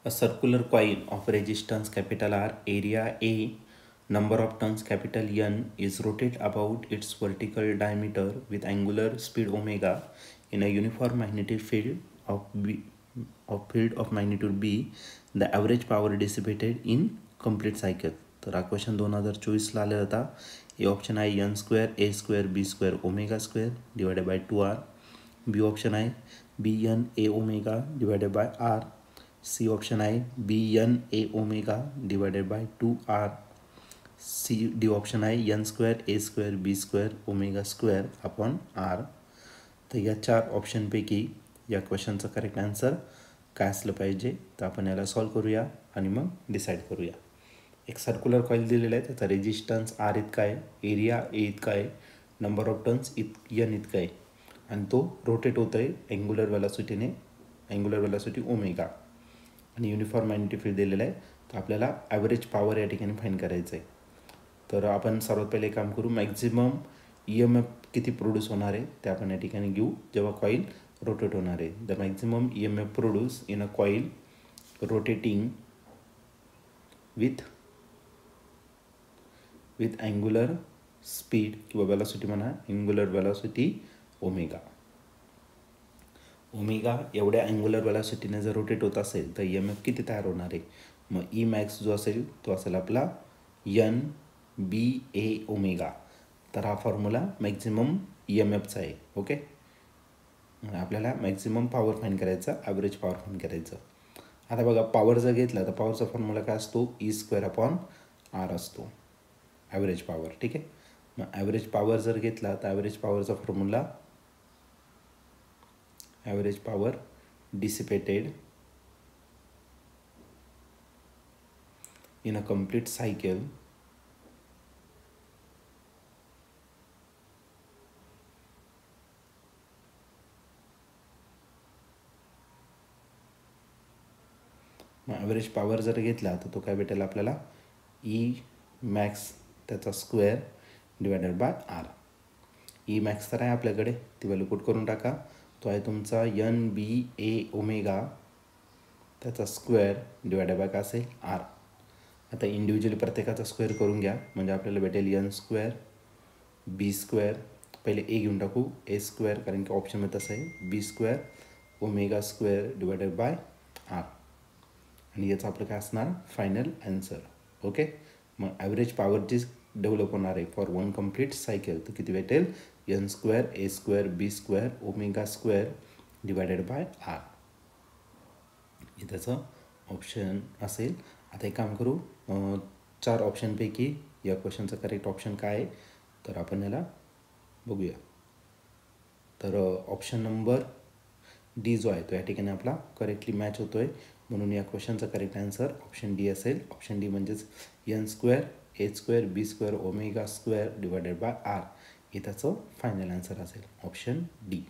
A circular coil of resistance capital R, area A, number of turns capital N is rotated about its vertical diameter with angular speed omega in a uniform magnetic field of field of magnitude B. The average power dissipated in complete cycle. तर हा question 2024ला आलेला होता. A option आहे N square A square B square omega square divided by 2R. B option आहे B N A omega divided by R. C option आहे B N A omega divided by 2R. C D option आहे N square A square B square omega square upon R. तर या 4 ऑप्शनपैकी या क्वेश्चनचं correct answer काय असलं पाहिजे तर आपण याला सॉल्व करूया आणि मग डिसाईड करूया. एक सर्क्युलर कॉईल दिलेला आहे, त्याचा रेजिस्टन्स आर इतका आहे, एरिया ए इतका आहे, नंबर ऑफ टर्न्स एन इतका आहे आणि तो रोटेट होतो आहे अँग्युलर वेलॉसिटीने, अँग्युलर वेलॉसिटी ओमेगा आणि युनिफॉर्म मॅग्नेटिक फील्ड दिलेला आहे. तर आपल्याला ॲव्हरेज पॉवर या ठिकाणी फाईंड करायचं आहे. तर आपण सर्वात पहिले काम करू, मॅक्झिमम ई एम एफ किती प्रोड्यूस होणार आहे ते आपण या ठिकाणी घेऊ जेव्हा कॉईल रोटेट होणार आहे. The maximum E M F produce in a coil rotating with angular speed किंवा वेलॉसिटी म्हणा, अँग्युलर वेलॉसिटी ओमेगा. ओमेगा एवढ्या अँग्युलर वेलॉसिटीने जर रोटेट होत असेल तर ई एम एफ किती तयार होणार आहे. मग ई मॅक्स जो असेल तो असेल आपला एन बी ए ओमेगा. तर हा फॉर्म्युला मॅक्झिमम ई एम एफचा आहे. ओके, आपल्याला मॅक्झिमम पॉवर फाईंड करायचा, ॲव्हरेज पॉवर फाईंड करायचं. आता बघा, पॉवर जर घेतला तर पॉवरचा फॉर्म्युला काय असतो, ई स्क्वेअर अपॉन आर असतो, ॲव्हरेज पॉवर. ठीक आहे, मग ॲव्हरेज पॉवर जर घेतला तर ॲव्हरेज पॉवरचा formula average power dissipated in a complete cycle मग ॲव्हरेज पॉवर जर घेतला तर तो काय भेटेल आपल्याला, ई मॅक्स त्याचा square divided by R. E max तर आहे आपल्याकडे, ती व्हॅल्यू पुट करून टाका. तो आहे तुमचा एन बी ए ओमेगा त्याचा स्क्वेअर डिवायडेड बाय काय असेल आर. आता इंडिव्हिज्युअली प्रत्येकाचा स्क्वेअर करून घ्या म्हणजे आपल्याला भेटेल एन स्क्वेअर बी स्क्वेअर, पहिले ए घेऊन टाकू, ए स्क्वेअर कारण की ऑप्शनमध्ये तसं आहे, B square omega square divided by R. आणि याचं आपलं काय असणार फायनल आन्सर. ओके, मग ॲव्हरेज पॉवर जी डेव्हलप होणार आहे फॉर वन कम्प्लीट सायकल तर किती भेटेल, N square A square B square omega square divided by R. हे त्याचं ऑप्शन असेल. आता एक काम करू, 4 ऑप्शनपैकी या क्वेश्चनचं करेक्ट ऑप्शन काय आहे तर आपण याला बघूया. तर ऑप्शन नंबर डी जो आहे तो या ठिकाणी आपला करेक्टली मॅच होतो आहे, म्हणून या क्वेश्चनचा करेक्ट आन्सर ऑप्शन डी असेल. ऑप्शन डी म्हणजेच N square A square B square omega square divided by R हे त्याचं फायनल आन्सर असेल, ऑप्शन डी.